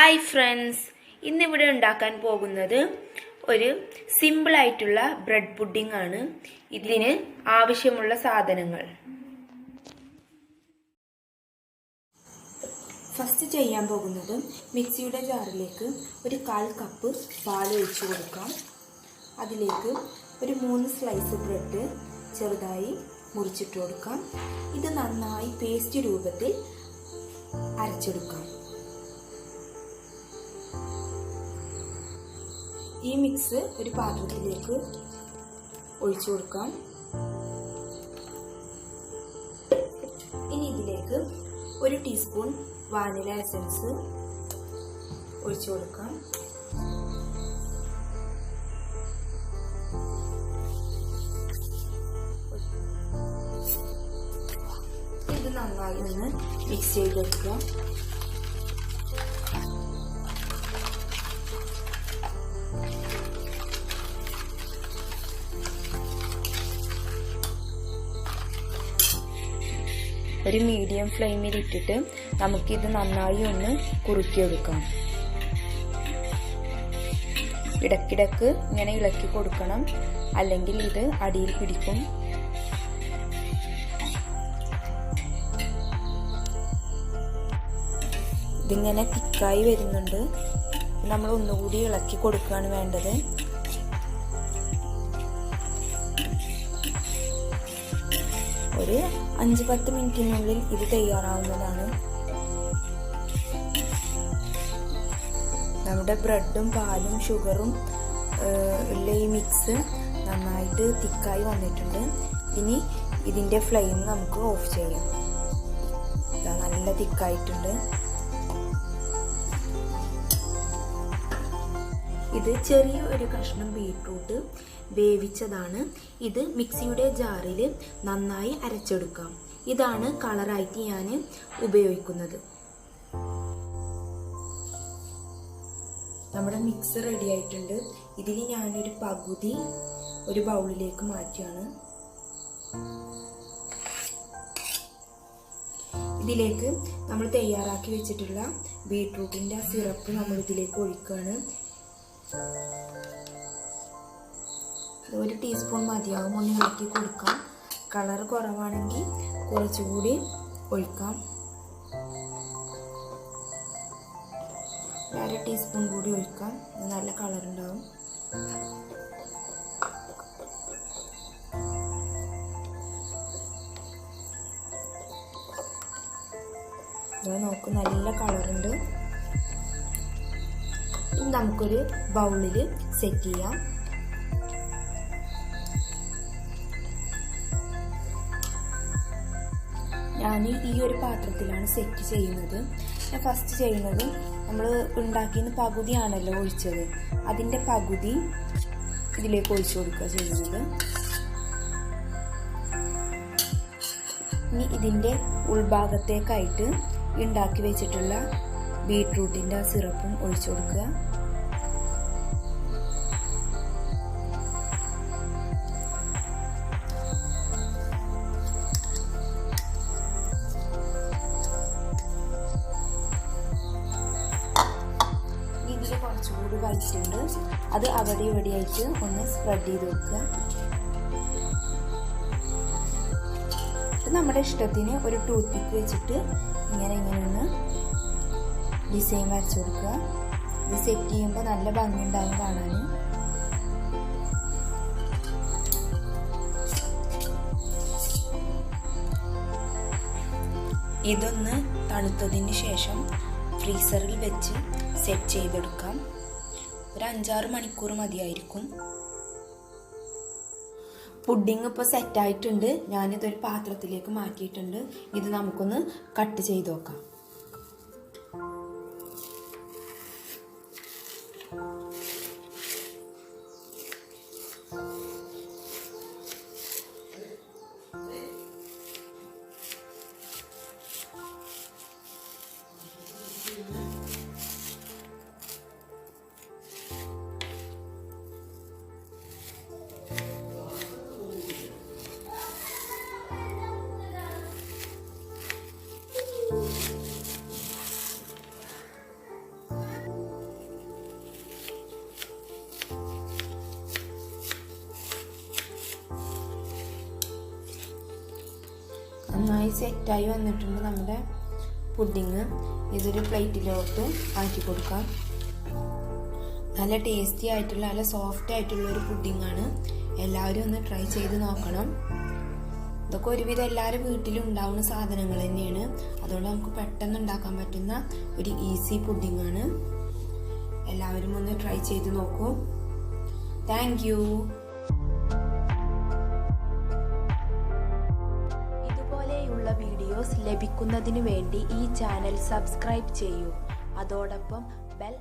Hi friends, ഇന്നിവിടെ ഉണ്ടാക്കാൻ പോകുന്നത് ഒരു സിമ്പിളായിട്ടുള്ള ബ്രെഡ് പുഡിംഗ് ആണ്. ഇതിന് ആവശ്യമുള്ള സാധനങ്ങൾ ഫസ്റ്റ് ചെയ്യാൻ പോകുന്നത് മിക്സിയുടെ ജാറിലേക്ക് ഒരു 1/4 കപ്പ് പാൽ ഒഴിച്ചു കൊടുക്കാം. അതിലേക്ക് ഒരു 3 സ്ലൈസ് ബ്രെഡ് ചെറുതായി മുറിച്ചിട്ട് കൊടുക്കാം. ഇത് നന്നായി പേസ്റ്റ് രൂപത്തിൽ അരച്ചെടുക്കാം. ഈ മിക്സ് ഒരു പാത്രത്തിലേക്ക് ഒഴിച്ചു കൊടുക്കാം. ഇനി ഇതിലേക്ക് 1 ടീസ്പൂൺ വാനില എസൻസ് ഒഴിച്ചു കൊടുക്കാം. ഇത് നന്നായി ഒന്ന് മിക്സ് ചെയ്തെടുക്കുക. ഒരു മീഡിയം ഫ്ലെയിമിൽ ഇട്ടിട്ട് നമുക്കിത് നന്നായി ഒന്ന് കുറുക്കിയെടുക്കാം. ഇടയ്ക്കിടയ്ക്ക് ഇങ്ങനെ ഇളക്കി കൊടുക്കണം, അല്ലെങ്കിൽ ഇത് അടിയിൽ പിടിക്കും. ഇതിങ്ങനെ തിക്കായി വരുന്നുണ്ട്. നമ്മൾ ഒന്നുകൂടി ഇളക്കി കൊടുക്കുകയാണ് വേണ്ടത്. ഒരു 5-10 മിനിറ്റിനുള്ളിൽ ഇത് തയ്യാറാവുന്നതാണ്. നമ്മുടെ ബ്രെഡും പാലും ഷുഗറും ഉള്ള ഈ മിക്സ് നന്നായിട്ട് തിക്കായി വന്നിട്ടുണ്ട്. ഇനി ഇതിന്റെ ഫ്ലെയിം നമുക്ക് ഓഫ് ചെയ്യാം. നല്ല തിക്കായിട്ടുണ്ട്. ഇത് ചെറിയ ഒരു കഷ്ണം ബീട്രൂട്ട് വേവിച്ചതാണ്. ഇത് മിക്സിയുടെ ജാറിൽ നന്നായി അരച്ചെടുക്കാം. ഇതാണ് കളറായിട്ട് ഞാൻ ഉപയോഗിക്കുന്നത്. നമ്മുടെ മിക്സ് റെഡി ആയിട്ടുണ്ട്. ഇതിന് ഞാനൊരു പകുതി ഒരു ബൗളിലേക്ക് മാറ്റിയാണ്. ഇതിലേക്ക് നമ്മൾ തയ്യാറാക്കി വെച്ചിട്ടുള്ള ബീട്രൂട്ടിന്റെ സിറപ്പ് നമ്മൾ ഇതിലേക്ക് ഒഴിക്കുകയാണ്. 1 ടീസ്പൂൺ മതിയാവും. ഒന്ന് ഇളക്കി കൊടുക്കാം. കളർ കുറവാണെങ്കിൽ കുറച്ചുകൂടി ഒഴിക്കാം. 1/2 ടീസ്പൂൺ കൂടി ഒഴിക്കാം. നല്ല കളർ ഉണ്ടാവും. നോക്ക്, നല്ല കളറുണ്ട്. ഇനി നമുക്കൊരു ബൗളിൽ സെറ്റ് ചെയ്യാം. ഞാൻ ഈ ഒരു പാത്രത്തിലാണ് സെറ്റ് ചെയ്യുന്നത്. ഞാൻ ഫസ്റ്റ് ചെയ്യുന്നത്, നമ്മൾ ഉണ്ടാക്കിയ പകുതിയാണല്ലോ ഒഴിച്ചത്, അതിൻ്റെ പകുതി ഇതിലേക്ക് ഒഴിച്ചു കൊടുക്കുക ചെയ്യുന്നത്. ഇനി ഇതിൻ്റെ ഉൾഭാഗത്തേക്കായിട്ട് ഉണ്ടാക്കി വെച്ചിട്ടുള്ള ബീട്രൂട്ടിൻ്റെ സിറപ്പും ഒഴിച്ചു കൊടുക്കുക. ഇതിൽ കുറച്ചുകൂടി വൈറ്റുണ്ട്, അത് അവിടെ ഇവിടെയായിട്ട് ഒന്ന് സ്പ്രെഡ് ചെയ്ത് വെക്കുക. നമ്മുടെ ഇഷ്ടത്തിന് ഒരു ടൂത്ത് പിക്ക് വെച്ചിട്ട് ഇങ്ങനെ ഒന്ന് ഡിസൈൻ വരച്ചു കൊടുക്കുക. ഇത് സെറ്റ് ചെയ്യുമ്പോൾ നല്ല ഭംഗിയുണ്ടാവും കാണാൻ. ഇതൊന്ന് തണുത്തതിന് ശേഷം ഫ്രീസറിൽ വെച്ച് സെറ്റ് ചെയ്തെടുക്കാം. ഒരു 5-6 മണിക്കൂർ മതിയായിരിക്കും. പുഡിംഗ് ഇപ്പോൾ സെറ്റായിട്ടുണ്ട്. ഞാനിതൊരു പാത്രത്തിലേക്ക് മാറ്റിയിട്ടുണ്ട്. ഇത് നമുക്കൊന്ന് കട്ട് ചെയ്ത് നോക്കാം. നന്നായി സെറ്റായി വന്നിട്ടുണ്ട് നമ്മുടെ പുഡിങ്. ഇതൊരു പ്ലേറ്റിലോട്ട് ആക്കി കൊടുക്കാം. നല്ല ടേസ്റ്റി ആയിട്ടുള്ള നല്ല സോഫ്റ്റ് ആയിട്ടുള്ള ഒരു പുഡിങ്ങാണ്. എല്ലാവരും ഒന്ന് ട്രൈ ചെയ്ത് നോക്കണം. ഇതൊക്കെ ഒരുവിധം എല്ലാവരും വീട്ടിലും ഉണ്ടാവുന്ന സാധനങ്ങൾ തന്നെയാണ്. അതുകൊണ്ട് നമുക്ക് പെട്ടെന്ന് ഉണ്ടാക്കാൻ പറ്റുന്ന ഒരു ഈസി പുഡിങ്ങാണ്. എല്ലാവരും ഒന്ന് ട്രൈ ചെയ്ത് നോക്കൂ. Thank you. ഇതുപോലെയുള്ള വീഡിയോസ് ലഭിക്കുന്നതിന് വേണ്ടി ഈ ചാനൽ സബ്സ്ക്രൈബ് ചെയ്യൂ. അതോടൊപ്പം ബെൽ